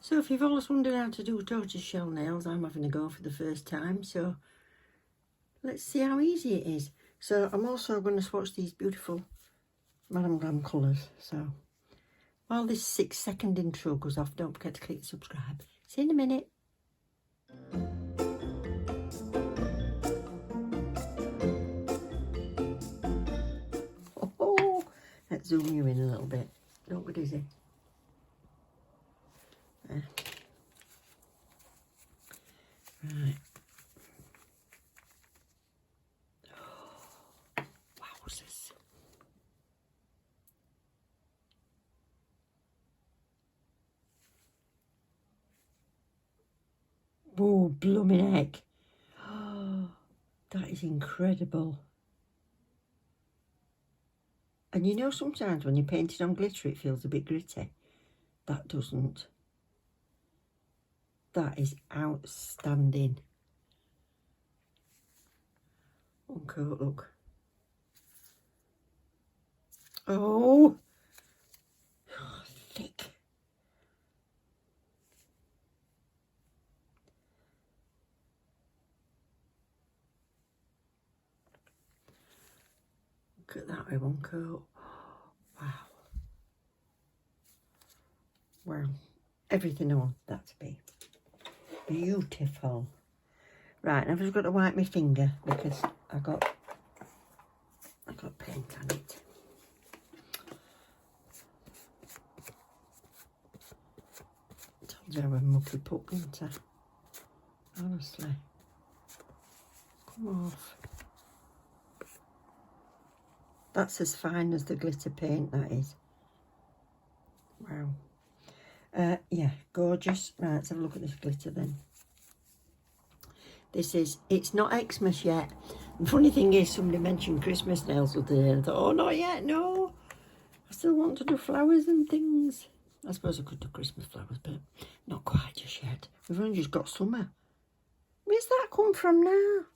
So if you've always wondered how to do tortoiseshell nails, I'm having a go for the first time, so let's see how easy it is. So I'm also going to swatch these beautiful Madam Glam colours. So while this 6-second intro goes off, don't forget to click subscribe. See you in a minute. Oh, let's zoom you in a little bit. Don't go dizzy. There. Right. Oh, wowzers. Oh, blooming heck. Oh, that is incredible. And you know, sometimes when you're painting on glitter, it feels a bit gritty. That doesn't. That is outstanding. One coat, look. Oh, thick. Look at that with one coat. Wow. Well, everything I want that to be. Beautiful. Right, I've just got to wipe my finger because I got paint on it. Told you I was mucky puck, didn't I? Honestly. Come off. That's as fine as the glitter paint, that is. Wow. Yeah, gorgeous. Right, let's have a look at this glitter then. It's not Xmas yet. The funny thing is, somebody mentioned Christmas nails the other day, and I thought, oh, not yet, no. I still want to do flowers and things. I suppose I could do Christmas flowers, but not quite just yet. We've only just got summer. Where's that come from now?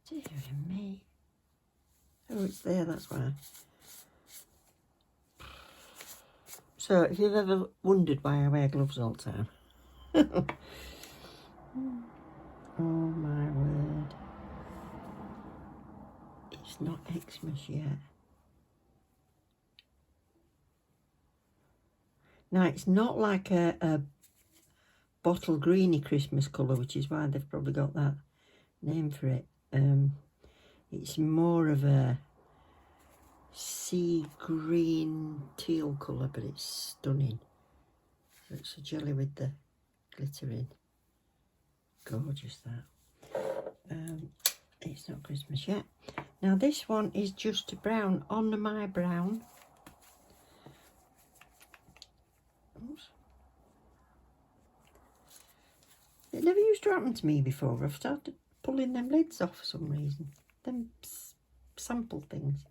Dear me. Oh, it's there, that's why. So, if you've ever wondered why I wear gloves all the time. Oh my word. It's not Xmas yet. Now, it's not like a bottle greeny Christmas colour, which is why they've probably got that name for it. It's more of a sea green teal colour, but it's stunning. So it's a jelly with the glitter in. Gorgeous, that. It's not Christmas yet. Now this one is just brown on my brown. Oops. It never used to happen to me before. I've started pulling them lids off for some reason. Them sample things.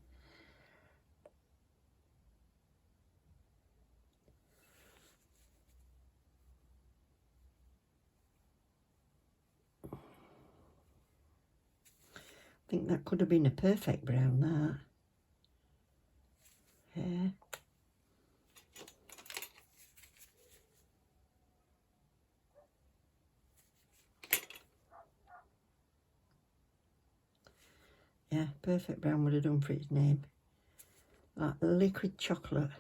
I think that could have been a perfect brown, that. Yeah. Yeah, perfect brown would have done for its name. That liquid chocolate.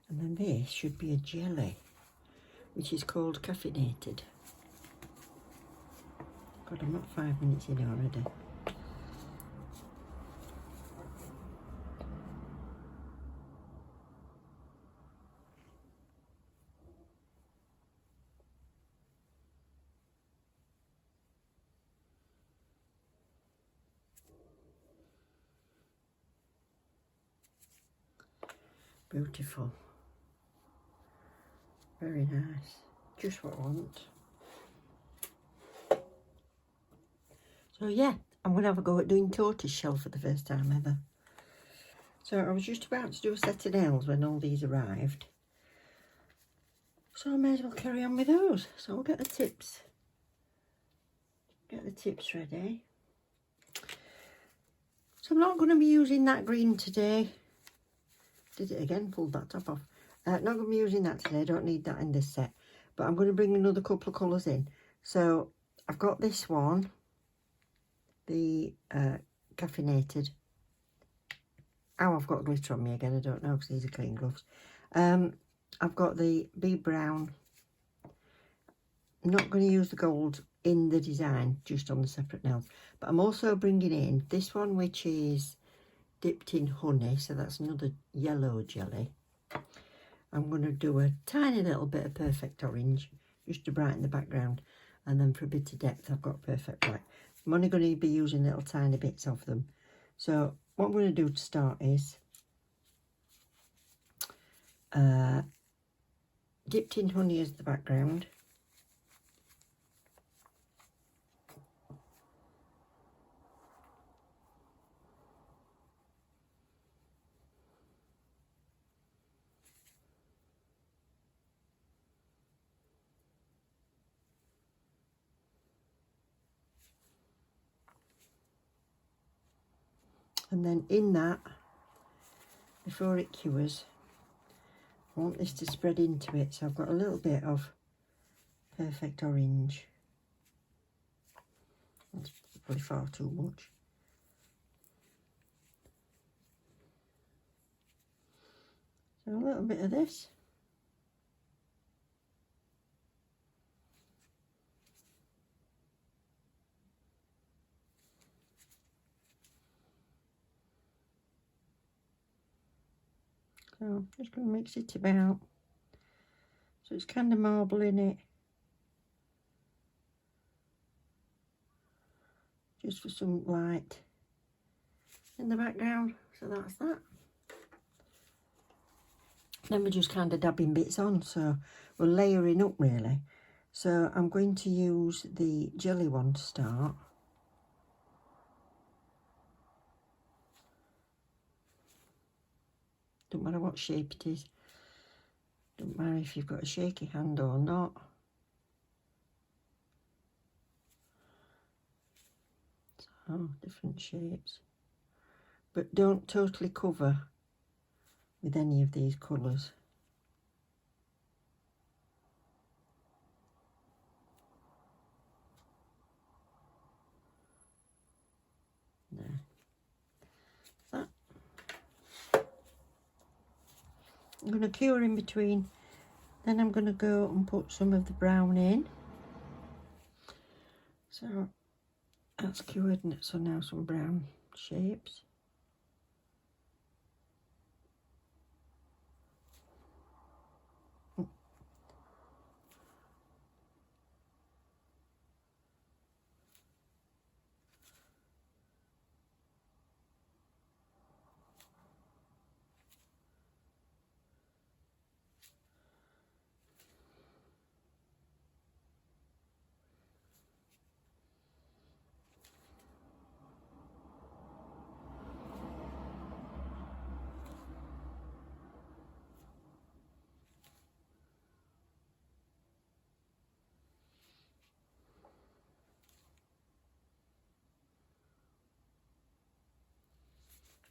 And then this should be a jelly, which is called caffeinated. God, I'm not 5 minutes in already. Beautiful. Very nice. Just what I want. So yeah, I'm going to have a go at doing tortoiseshell for the first time ever. So I was just about to do a set of nails when all these arrived. So I may as well carry on with those. So we'll get the tips Get the tips ready. So I'm not going to be using that green today. Did it again, pulled that top off. Not going to be using that today, I don't need that in this set. But I'm going to bring another couple of colours in. So I've got this one, the caffeinated. Oh, I've got glitter on me again, I don't know because these are clean gloves. I've got the bee brown. I'm not going to use the gold in the design, just on the separate nails. But I'm also bringing in this one, which is dipped in honey, so that's another yellow jelly. I'm going to do a tiny little bit of perfect orange, just to brighten the background. And then for a bit of depth, I've got perfect white. I'm only going to be using little tiny bits of them. So what I'm going to do to start is dipped in honey as the background. And then in that, before it cures, I want this to spread into it. So I've got a little bit of perfect orange. That's probably far too much. So a little bit of this. So I'm just going to mix it about. So it's kind of marble in it. Just for some light in the background. So that's that. Then we're just kind of dabbing bits on. So we're layering up really. So I'm going to use the jelly one to start. Don't matter what shape it is. Don't matter if you've got a shaky hand or not. So different shapes. But don't totally cover with any of these colours. There. That. I'm going to cure in between. Then I'm going to go and put some of the brown in. So that's cured, and so now some brown shapes.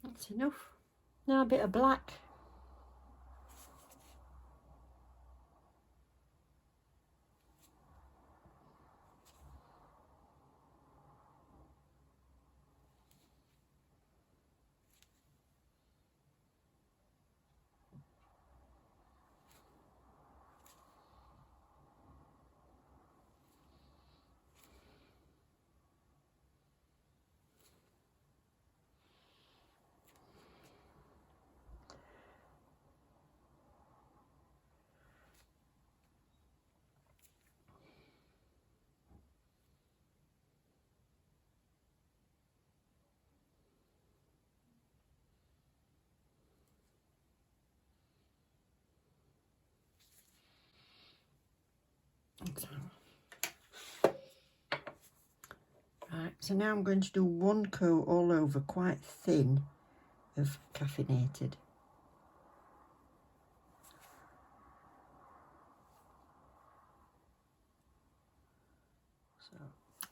That's enough. Now a bit of black. Right, so now I'm going to do one coat all over, quite thin, of caffeinated. So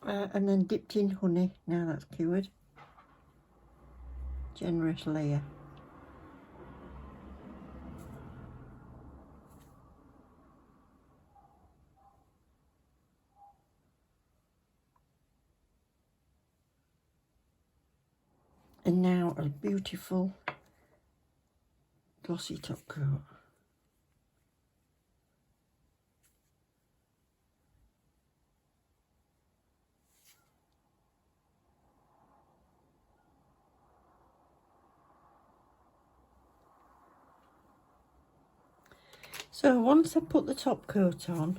and then dipped in honey. Now that's cured. Generous layer. And now a beautiful glossy top coat. So once I put the top coat on,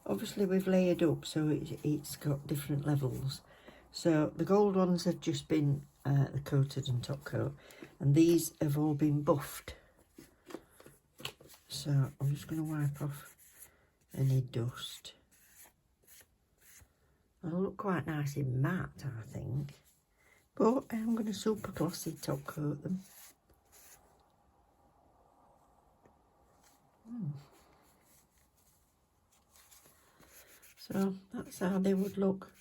obviously we've layered up so it's got different levels. So the gold ones have just been the coated and top coat, and these have all been buffed. So I'm just going to wipe off any dust. It'll look quite nice in matte, I think. But I'm going to super glossy top coat them. So that's how they would look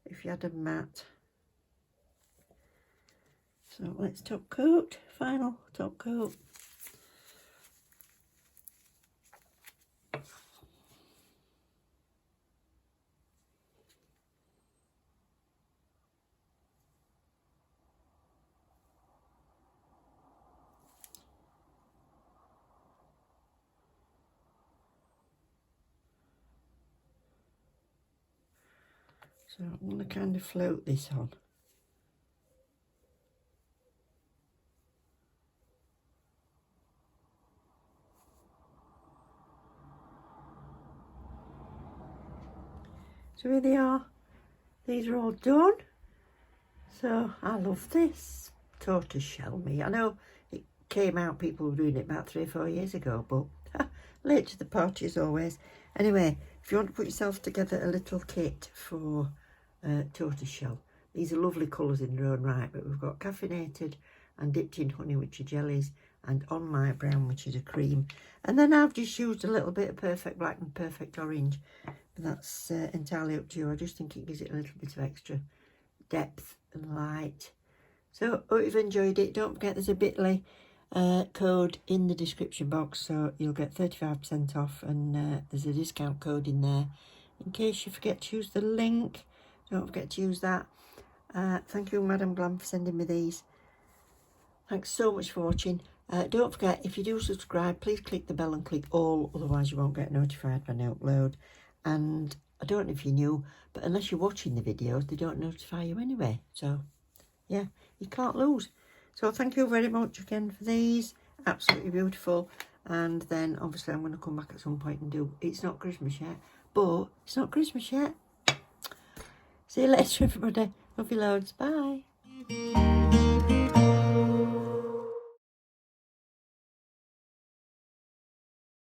if you had a matte. So let's top coat, final top coat. So I'm going to kind of float this on. So here they are. These are all done. So I love this tortoiseshell me. I know it came out, people were doing it about 3 or 4 years ago, but late to the party as always. Anyway, if you want to put yourself together a little kit for tortoiseshell, these are lovely colours in their own right, but we've got caffeinated and dipped in honey, which are jellies, and on my brown, which is a cream. And then I've just used a little bit of perfect black and perfect orange, but that's entirely up to you. I just think it gives it a little bit of extra depth and light. So hope you've enjoyed it. Don't forget there's a bit.ly code in the description box, so you'll get 35% off, and there's a discount code in there in case you forget to use the link. Don't forget to use that. Thank you, Madam Glam, for sending me these. Thanks so much for watching. Don't forget, if you do subscribe, please click the bell and click all, otherwise you won't get notified when I upload. And I don't know if you knew, but unless you're watching the videos, they don't notify you anyway. So, yeah, you can't lose. So thank you very much again for these. Absolutely beautiful. And then, obviously, I'm going to come back at some point and do... It's not Christmas yet, but it's not Christmas yet. See you later, everybody. Love you loads. Bye.